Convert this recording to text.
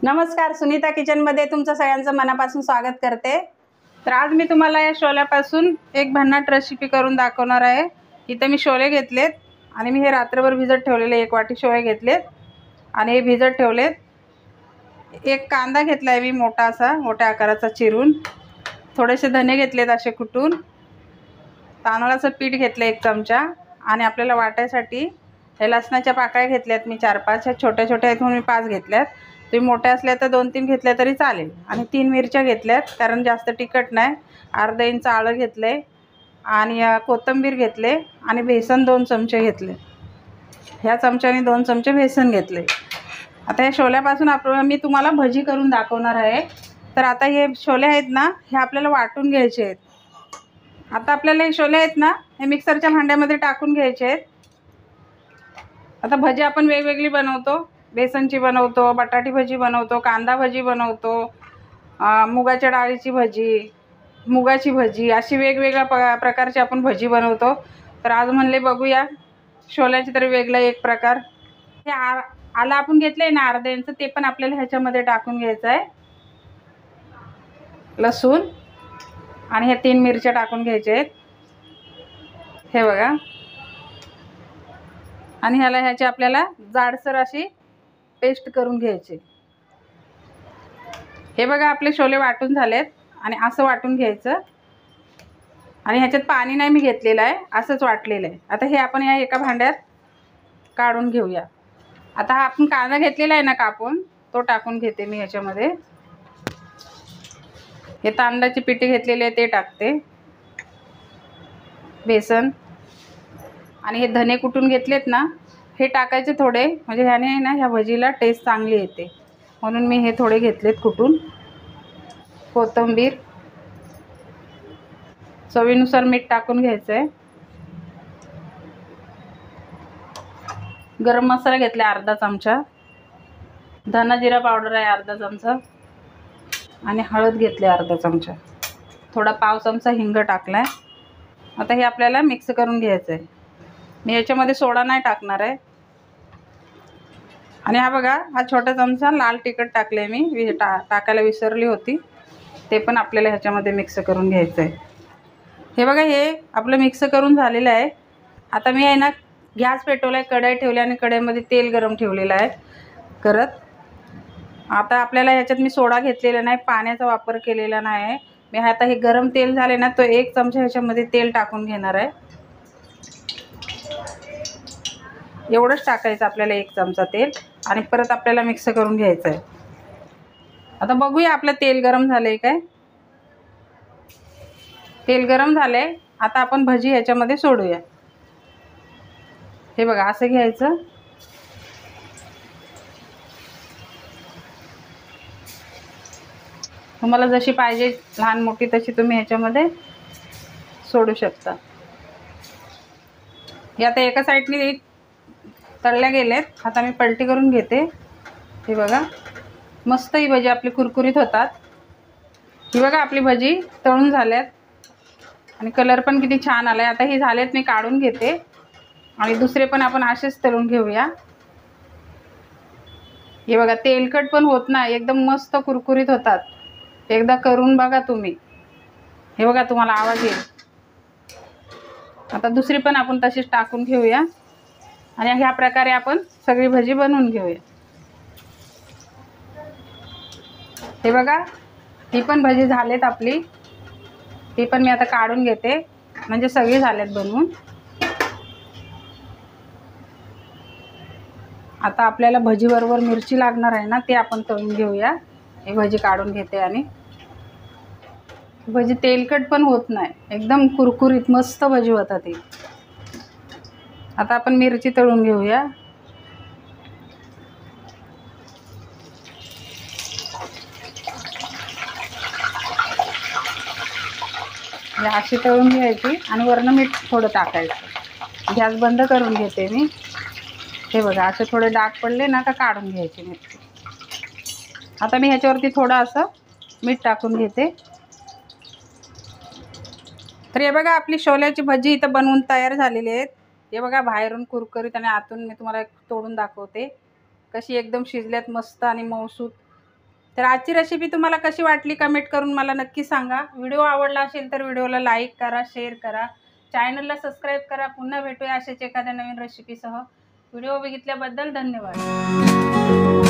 नमस्कार, सुनीता किचनमध्ये तुमचं सगळ्यांचं मनापासून स्वागत करते। तर आज मी तुम्हाला या शोल्यापासून एक भन्नाट रेसिपी करून दाखवणार आहे। इथे मी शोले घेतलेत आणि मी हे रात्रभर भिजत ठेवलेले, एक वाटी शोले घेतलेत आणि हे भिजत ठेवलेत। एक कांदा घेतलाय मी मोठा असा, मोठ्या आकाराचा चिरून, थोडेसे धने घेतलेत असे कुटून, तांदळाचं पीठ घेतलं 1 चमचा आणि आपल्याला वाटायसाठी हे लसणाच्या पाकळ्या घेतल्यात मी 4-5, ह्या छोट्या छोट्या आहेत म्हणून मी 5 घेतल्यात। तुम्ही मोठ्या असल्या तर 2-3 घेतल्या तरी चालेल। आणि 3 मिरच्या घेतल्यात कारण जास्त तिखट नाही। अर्धा इंच आलं घेतले आणि कोथिंबीर घेतले आणि बेसन 2 चमचे घेतले। ह्या चमच्याने 2 चमचे बेसन घेतले। आता या शोल्यापासून मी तुम्हाला भजी करून दाखवणार आहे। तर आता हे शोले आहेत ना, हे आपल्याला वाटून घ्यायचे आहेत। आता आपल्याला हे शोले आहेत ना, हे मिक्सरच्या भांड्यामध्ये टाकून घ्यायचे आहेत। आता भजी आपण वेगवेगळी बनवतो, बेसनची बनवतो, बटाटी भजी बनवतो, कांदा भजी बनवतो, मुगाच्या डाळीची भजी, मुगाची भजी, अशी वेगवेगळ्या प्रकारची आपण भजी बनवतो। तर आज म्हणले बघूया शोल्याची तरी वेगळा एक प्रकार। हे आलं आपण घेतलंय ना अर्धा इंच, ते पण आपल्याला ह्याच्यामध्ये टाकून घ्यायचं आहे। लसूण आणि हे 3 मिरच्या टाकून घ्यायचे आहेत, हे बघा। आणि ह्याची आपल्याला जाडसर अशी पेस्ट करून घ्यायची। हे बघा आपले शोले वाटून झालेत आणि असं वाटून घ्यायचं आणि ह्याच्यात पाणी नाही मी घेतलेलं आहे, असंच वाटलेलं आहे। आता हे आपण या एका भांड्यात काढून घेऊया। आता हा आपण कांदा घेतलेला आहे ना कापून, तो टाकून घेते मी ह्याच्यामध्ये। हे तांदळाची पिठी घेतलेली आहे ते टाकते, बेसन आणि हे धने कुटून घेतलेत ना हे टाकायचे थोडे, म्हणजे ह्याने ना ह्या भजीला टेस्ट चांगली येते म्हणून मी हे थोडे घेतलेत कुटून। कोथिंबीर, चवीनुसार मीठ टाकून घ्यायचं आहे। गरम मसाला घेतला अर्धा चमचा, धना जिरा पावडर आहे अर्धा चमचा आणि हळद घेतली अर्धा चमचा, थोडा पाव चमचा हिंग टाकलाय। आता हे आपल्याला मिक्स करून घ्यायचं आहे। मी याच्यामध्ये सोडा नाही टाकणार आहे। आणि हा बघा, हा छोटा चमचा लाल तिखट टाकले मी, टाकायला विसरली होती, ते पण आपल्याला ह्याच्यामध्ये मिक्स करून घ्यायचं आहे। हे बघा हे आपलं मिक्स करून झालेलं आहे। आता मी आहे ना गॅस पेटवला आहे, कढई ठेवली आणि कढईमध्ये तेल गरम ठेवलेलं आहे करत। आता आपल्याला ह्याच्यात मी सोडा घेतलेला नाही, पाण्याचा वापर केलेला नाही। मी आता हे गरम तेल झाले ना, तो 1 चमचा ह्याच्यामध्ये तेल टाकून घेणार आहे। एवढंच टाकायचं आपल्याला 1 चमचा तेल आणि परत आपल्याला मिक्स करून घ्यायचं आहे। आता बघूया आपलं तेल गरम झालंय काय। तेल गरम झालंय, आता आपण भजी ह्याच्यामध्ये सोडूया। हे बघा असं घ्यायचं, तुम्हाला जशी पाहिजे लहान मोठी तशी तुम्ही ह्याच्यामध्ये सोडू शकता। हे आता एका साईडने तळल्या गेलेत, आता मी पलटी करून घेते। हे बघा मस्त ही भजी आपली कुरकुरीत होतात। ही बघा आपली भजी तळून झाल्यात आणि कलर पण किती छान आलाय। आता ही झालेत, मी काढून घेते आणि दुसरे पण आपण असेच तळून घेऊया। हे बघा तेलकट पण होत नाही, एकदम मस्त कुरकुरीत होतात। एकदा करून बघा तुम्ही, हे बघा तुम्हाला आवाज येईल। आता दुसरी पण आपण तशीच टाकून घेऊया आणि ह्या प्रकारे आपण सगळी भजी बनवून घेऊया। हे बघा ही पण भजी झालेत आपली, ती पण मी आता काढून घेते, म्हणजे सगळी झालेत बनवून। आता आपल्याला भजी बरोबर मिरची लागणार आहे ना, ते आपण तळून घेऊया। ही भजी काढून घेते आणि भजी तेलकट पण होत नाही, एकदम कुरकुरीत मस्त भजी होतात ती। आता आपण मिरची तळून घेऊया। अशी तळून घ्यायची आणि वरनं मीठ थोडं टाकायचं। गॅस बंद करून घेते मी। हे बघा असे थोडे डाग पडले ना का काढून घ्यायची मिरची। आता मी ह्याच्यावरती थोडं असं मीठ टाकून घेते। तर हे बघा आपली शोल्याची भजी इथं बनवून तयार झालेली आहेत। हे बघा बाहेरून कुरकुरीत आणि आतून मी तुम्हाला तोडून दाखवते कशी एकदम शिजल्यात मस्त आणि मऊसूत। तर आजची रेसिपी तुम्हाला कशी वाटली कमेंट करून मला नक्की सांगा. व्हिडिओ आवडला असेल तर व्हिडिओला लाईक करा, शेअर करा, चॅनलला सबस्क्राईब करा. पुन्हा भेटूया अशाच एखाद्या नवीन रेसिपीसह. व्हिडिओ बघितल्याबद्दल धन्यवाद.